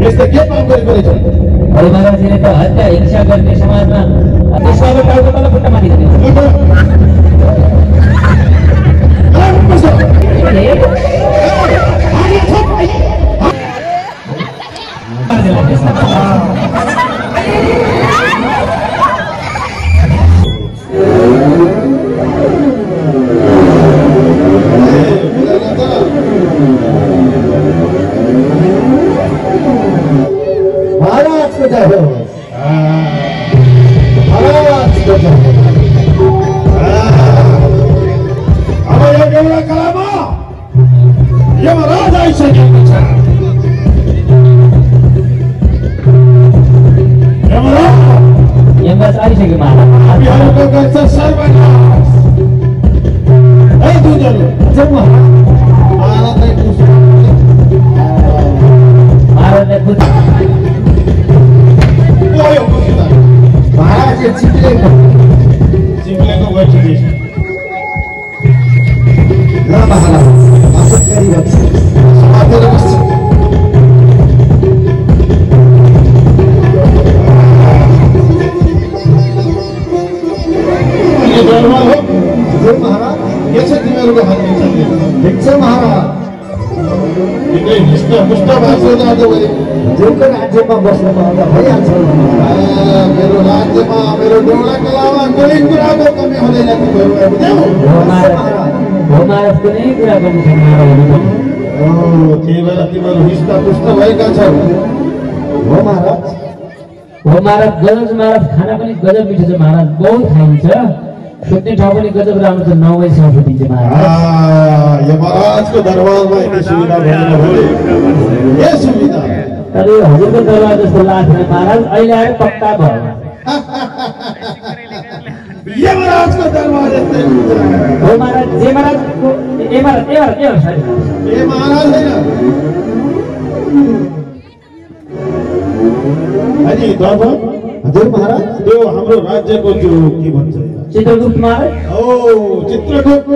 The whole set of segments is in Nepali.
यस्तो के काम गरेको रहेछ? अरे महाराजले त हत्या हिंसा गर्ने समाजमा त्यसबाट टाउको तल खुट्टा मारिदिनु। राज्यमा बस्न पाउँदा भइहाल्छ। मेरो राज्यमा मेरो डोला कलामा कुनै कुराको कमी हुँदैन। महाराज कुनै कुरा गर्नु सक्दैन। त्यही भएर तिमीहरू हिष्टपुष्ट भएका छौ। हो महाराज। हो महाराज। गजब महाराज। खाना पनि गजब मिठो छ महाराज। बहुत खाइन्छ। सुत्ने ठाउँ पनि गजब राम्रो छ। 9 बजीसम्म सुतिन्छ महाराज। यमराजको दरबारमा यति सुविधा भएन भने के सुविधा? अरे हजुरको दरबार जस्तो लाग्दैन महाराज। अहिले आयो पक्का भयो। यमराजको दरबार जस्तै हुन्छ। हो महाराज। जे महाराजको ए महाराज हैन। अनि दरबार हजुर महाराज त्यो हाम्रो राज्यको जो के भन्छ चित्रगुप्त महाराज। ओ चित्रगुप्त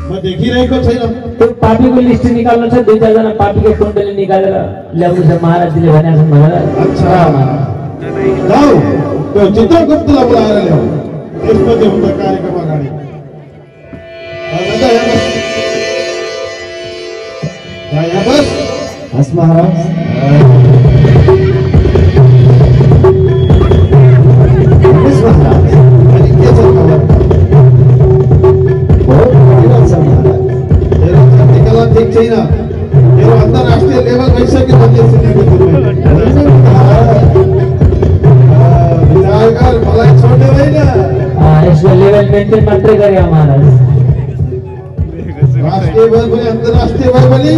म देखिरहेको छैन। त्यो पापीको लिस्ट निकाल्नु छ। 2-4 जना पापीको कुण्डली निकालेर ल्याउनु छ महाराजले भनेका छन् महाराज। अच्छा जाऊ त्यो चित्रगुप्तलाई बोलाएर ल्याऊ। त्यसपछि हुन्छ कार्यक्रम अगाडि। यहाँ बस। हस् महाराज। ठीक छैन। मेरो अन्तर्राष्ट्रिय लेभल भइसक्यो भन्ने सुनेको छु। विधायकहरु मलाई छोड्नु होइन। यसको लेभल मेन्टेन मात्रै गरे महाराज। राष्ट्रिय भए पनि अन्तर्राष्ट्रिय भए पनि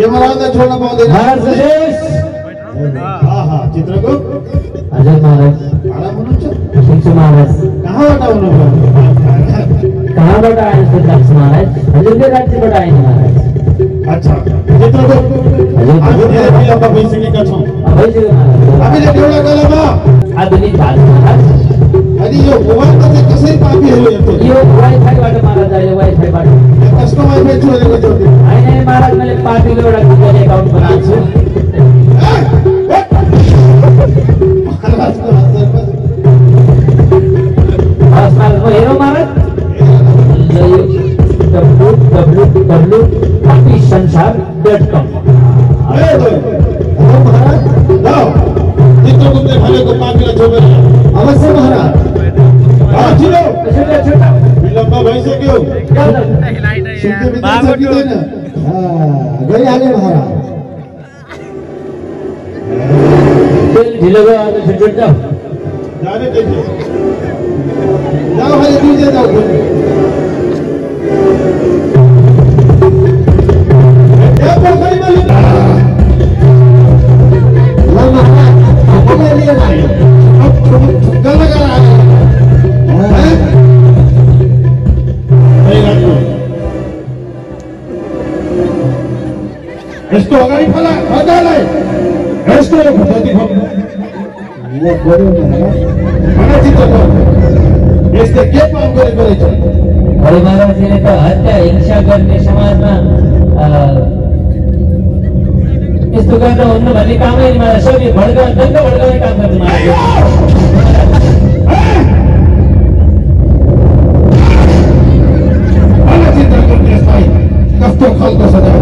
यमराजलाई छोड्न पाउँदैन महाराज। चित्रगुप्त हजुर महाराज। आराम हुनुहुन्छ? ठीक छ महाराज। कहाँबाट आउनुभयो? कहाँबाट आएछ महाराज? हजुरकै राज्यबाट आएन महाराज। अच्छा चित्रगुप्त हजुर धेरै विलम्ब भइसकेका छौँ। हामीले एउटा गलमा आधुनिक भएको महाराज। अनि यो मोबाइलमा चाहिँ कसरी पापीहरू हेर्छ? यो वाइफाईबाट महाराज। अहिले वाइफाईबाट। कसको वाइफाई चोरेको छ? होइन महाराज मैले पापीको एउटा गुगल एकाउन्ट बनाएको छु। हेरौँ महाराज। www.papishansar.com। चित्रगुप्तले भनेको पापीलाई छोडेर अवश्य महाराज। विलम्ब भइसक्यो। गइहाल्यो महाराज। ढिलो भयो। आज छुट्टी जाऊ। जाने देखिए जाओ भाई दीजिए जाओ। क्या बोल रही है? गल लगा रहा है। इसको अगाडि फला फगाले। इसको फटाती फग। ये गोरो है। बड़ा चित्रगुप्त यसले के काम गरेको रहेछ? अरे महाराजले त हत्या हिंसा गर्ने समाजमा यस्तो गरेर हुनु भन्ने कामै महाराज सबै भड्काउने काम गर्छ महाराज। कस्तो खालको सजाय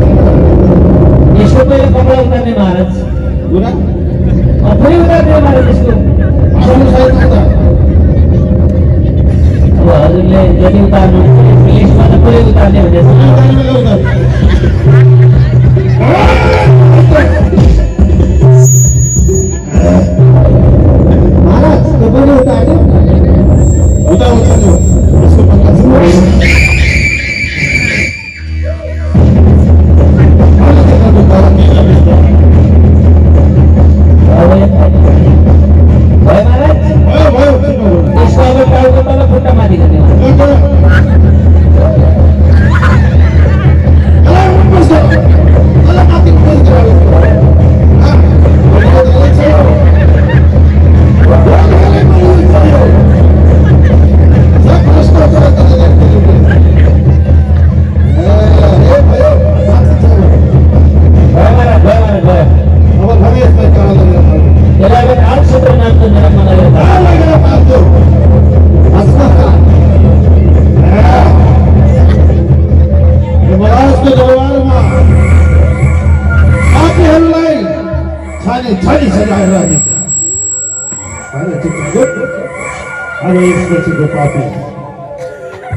यसको पहिला कपडा उतार्ने महाराज। पुरै उतार्ने महाराज यसको। अब हजुरले जति उतार्नु पुलिसमा त पुरै उतार्ने भनेछ। महाराज तपाईँले उतार्नु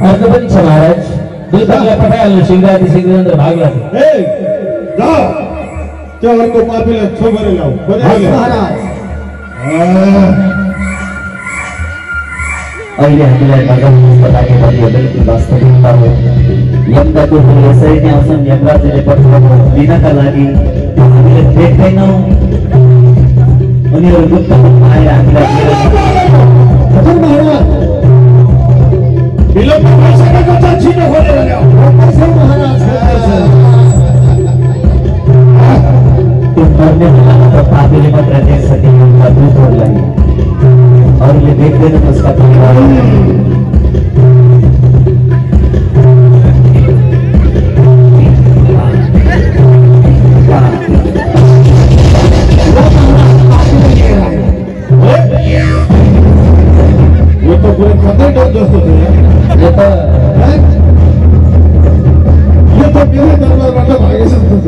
अर्को पनि छ महाराज। दुई तकलाई पठाइहाल्नु सिंहराती सिंहरेन्द्र भाग लाग्यो। त्यो अर्को पापीलाई छोपेर ल्याऊ महाराज। अहिले हामीलाई भगवान बताएको बिल्कुल वास्तविकता हो। यमको यसरी नै आउँछन्। यमराजले पठाउनु लिनका लागि हामीले देख्दैनौँ। उनीहरू गुप्त रूपमा आएर हामीलाई विलम्ब भइसकेको छ, छिटो खोलेर ल्याऊ महाराज। त्यो मर्ने बेलामा त पापीले मात्र देख्छ तिनीहरूका दूतहरूलाई, अरूले देख्दैन त्यसका यो त पुरै खतै डर जस्तो थियो। यो त मेरो दरबारबाट भागे जस्तो छ।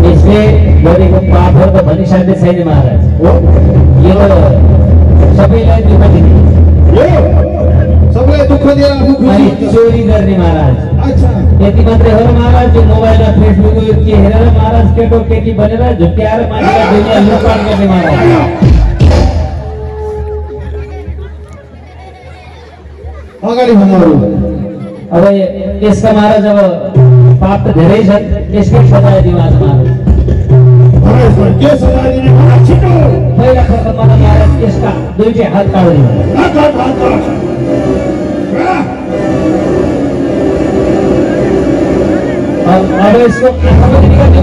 यसले गरेको पापहरू त भनिसक्ने छैन महाराज। यो सबैलाई दुःख दिने, सबैलाई दुःख दिएर चोरी गर्ने महाराज। यति मात्रै हो महाराज। जो मोबाइल र फेसबुक के हेरेर महाराज केटो केटी बनेर झुट्याएर मान्छेलाई दुनियाँ लुटपाट गर्ने महाराज। अगाडि भन्नुहरू अब यसका महाराज अब पाप त धेरै छन्, यसकै सजाय दिउँ आज महाराज। पहिला खर्चमा महाराज यसका दुईटै हात काट्दिउँ। अब यसको निकाल्ने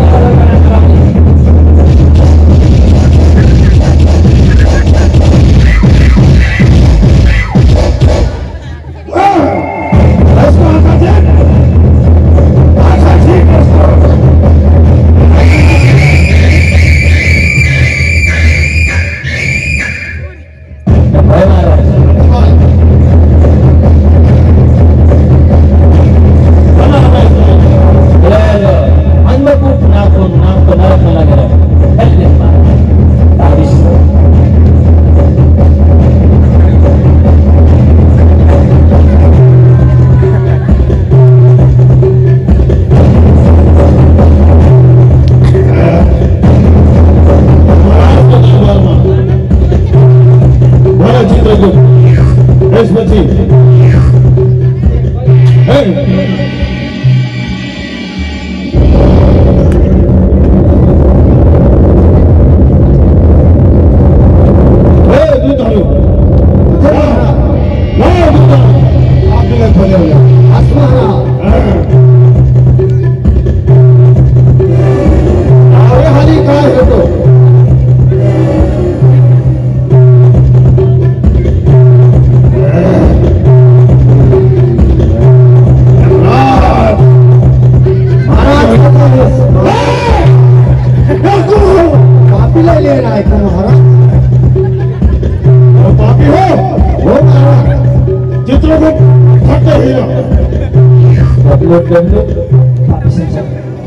चित्रगुप्त फटे हिरा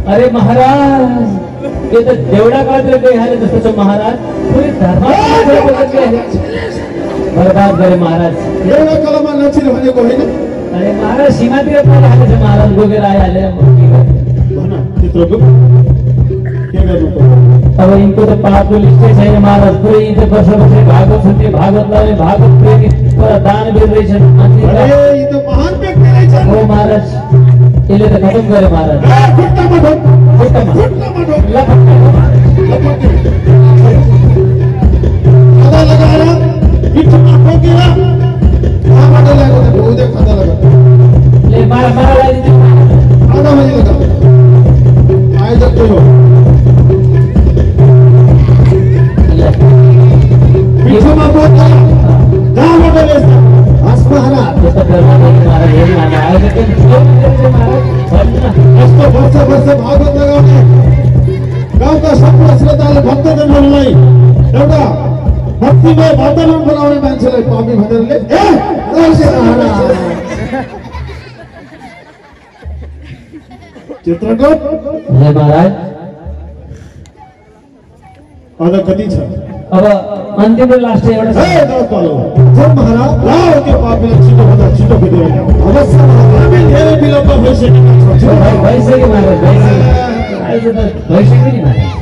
अरे महाराज ये तो देवड़ा का गए हैं जैसे महाराज पूरी धर्म बर्बाद करे महाराज एवढा कलमा नचिल भनेको होइन अरे महाराज सीमातिर परे हालेछ महाराज बोकेर आइहाले भन चित्रगुप्त के गर्नु पर्यो अब इनको तो पापको लिस्टै छैन महाराज पुरै यी त वर्ष भागवत छन् त्यो भागवतलाई भागवत प्रेमी पुरा दान बेच्दैछन् अरे यी त महान व्यक्ति रहेछन् हो महाराज यसले त खतम गरे महाराज खुट्टामा ठोक खुट्टामा लपक्क खादा लगाएर पिठमा ठोकेर कहाँबाट ल्याएको त उदय खादा लगा ले मारा मारा लगाइदिन्छ आधा बजी लगा आइज के हो पिठमा बोक्दा कहाँबाट ल्याछ आसमाना त्यस्तो गर्नु महाराज हेर्नु आएर के महाराज यस्तो वर्ष भागवत लगाउने गाउँका सबै श्रोताले भक्तजनहरूलाई एउटा भक्तिमय वातावरण बनाउने मान्छेलाई पापी भनेरले चित्रगुप्त जय महाराज अझ कति छ अब अन्तिम र लास्ट एउटा छ जय महाराज लाओ त्यो पापीलाई छिटोभन्दा छिटो भेटेर ल्याऊ अवश्य हामी धेरै विलम्ब भइसकेका छौँ भइसक्यो महाराज भइसक्यो नि महाराज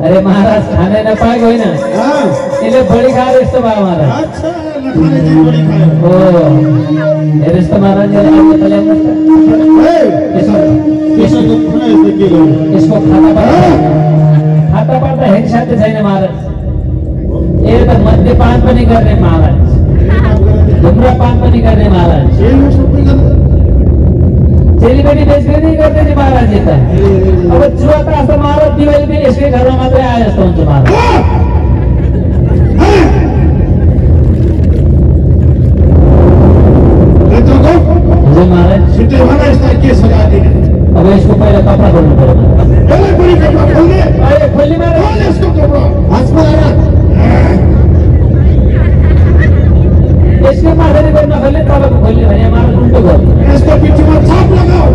अरे महाराज खाने नपाएको होइन यसले बढी खाएर यस्तो भयो महाराज हो हेर यस्तो महाराज यसको खाता पार्दा हेर साध्य छैन महाराज यसले त मद्यपान पनि गर्ने महाराज धुम्रपान पनि गर्ने महाराज चेलीबेटी बेचबेची गर्दै नि महाराज त अब जुवा त आस्तो महाराज दिवाली पनि यसकै घरमा मात्रै आए जस्तो हुन्छ महाराज हजुर महाराज अब यसको पहिला कपडा खोल्नु पर्यो खोल्ने महाराज यसको माथि गर्न खोल्ने तपाईँको खोल्ने भने महाराज उल्टो गर्नु यसको पिठीमा छाप लगाऊ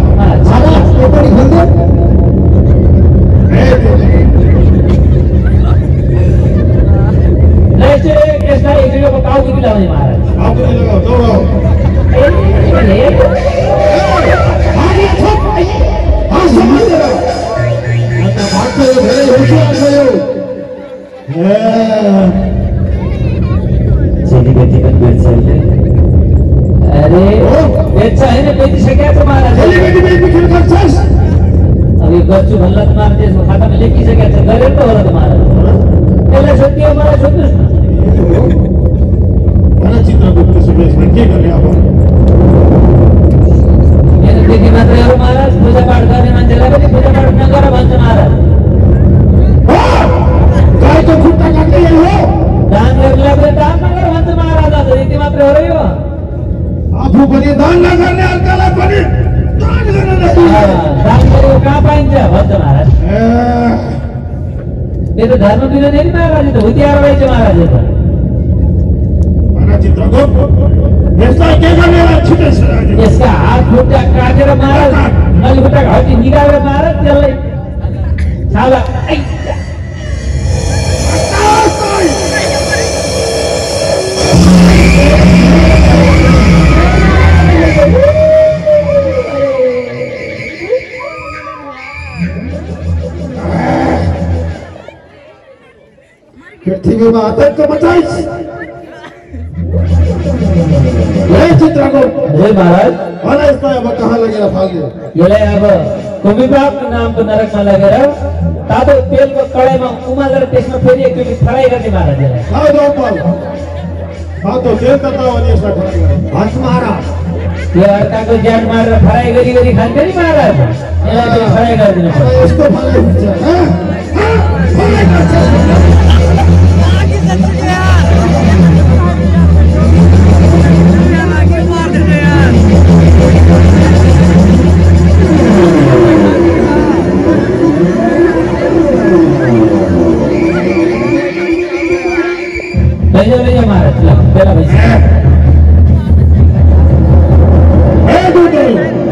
यसलाई एक जग्गाको टाउकी लगाउने महाराज चेलीबेटी पनि बेच्छ अरे बेच्छ होइन बेचिसकेको छ महाराज अब यो गर्छु भन्ला त महाराज त्यसको खातामा लेखिसकेको छ गरेर त होला त महाराज त्यसलाई सोधियो मलाई सोध्नुहोस् न चित्रगुप्त के गर्ने अब मेरो देखि मात्रै हो महाराज पूजापाठ गर्ने मान्छेलाई पनि पूजापाठ नगर भन्छ महाराज गाईको खुट्टा काट्दै हो दान गर्नेलाई पनि दान नगर भन्छ महाराज आज यति मात्रै हो र यो आफू पनि दान नगर्ने अर्कालाई पनि दान गर्न दान गरेको कहाँ पाइन्छ भन्छ महाराज यो त धर्म विरोधी नि महाराज त हुतियाएर रहेछ महाराज यो त यसलाई के गर्ने छिटै यसका हात खुट्टा काटेर महाराज नली खुट्टाको हड्डी निकालेर महाराज त्यसलाई छाला पृथ्वीमा आतंक मचाइस चित्रगुप्त हजुर महाराज यसलाई अब कहाँ लगेर फाल्दियो यसलाई अब कुमिबाग नामको नरकमा लगेर तातो तेलको कडाईमा उमालेर त्यसमा फेरि एकचोटि फ्राई गर्ने महाराज यसलाई तो जेल तता अनि यसलाई फराई गरे हस् महाराज यो अर्काको ज्यान मारेर फराई गरी खान्छ नि महाराज यसलाई चाहिँ फराई गरिदिनु पर्छ यस्तो फराई हुन्छ फराई गर्छ ले महाराज बेला भइसक्यो हे दुर्गे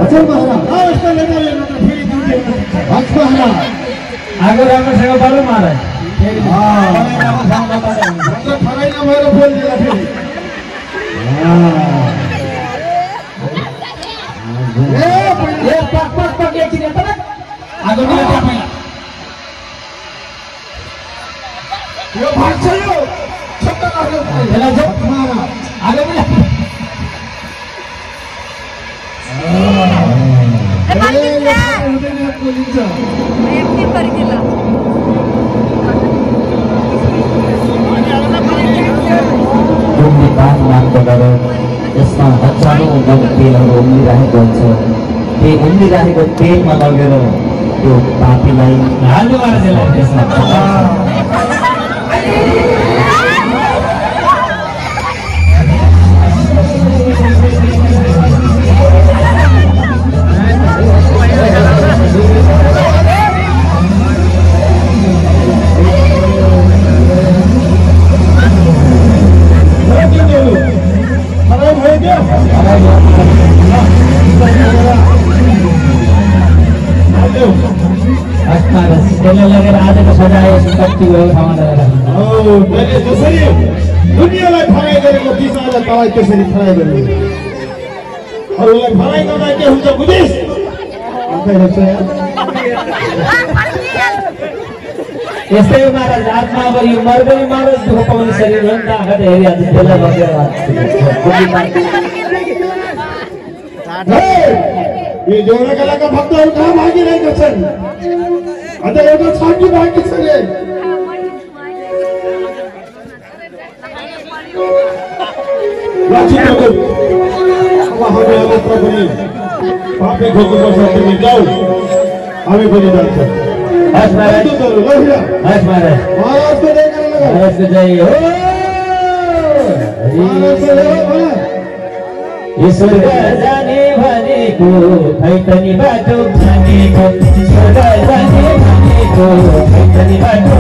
अचल महाराज अवस्था लेकर फेरि दुर्गे हस् महाराज आगो राम्रोसँग बोल्नु महाराज फराई नभएर बोलिदिएला फेरि ए पक एकछिन यता आगो निकाल पहिला यो भाग्छ यो छक्का लाग्यो बेला जो महाराज आगो मिला घुम्ने बात मान्द गरे यसमा हजारौँ नग तेलहरू उम्लिरहेको हुन्छ त्यही उम्लिरहेको तेलमा लगेर त्यो पापीलाई हाल्नु महाराजलाई त्यसमा लगेर आजको सजाय कति भयो ठाउँमा लगेर मैले जसरी दुनियाँलाई फराई गरेको दिशालाई तलाई त्यसरी फराई गर्ने अरूलाई फराई गर्दा के हुन्छ बुझिस् यस्तै महाराज आत्मा अब यो मर्गनी महाराज दुःख पाउने शरीर हो नि त आँखा त हेरिहाल्छ त्यसलाई लगेर ये जोडाकालाका भक्तहरू कहाँ भागिरहेका छन् अन्त एउटा छाकी बाँकी छ रे लक्ष्मीको उहाँले मात्र पनि पापे खोज्नुपर्छ तिमी जाऊ हामी पनि जान्छौँ हस् महाराज हस् महाराज महाराजको जयकारा लगाऊ महाराजको जय हो स्वर्ग जाने भनेको खैतनी बाटो भनेको स्वर्ग जाने भनेको खैतनी बाटो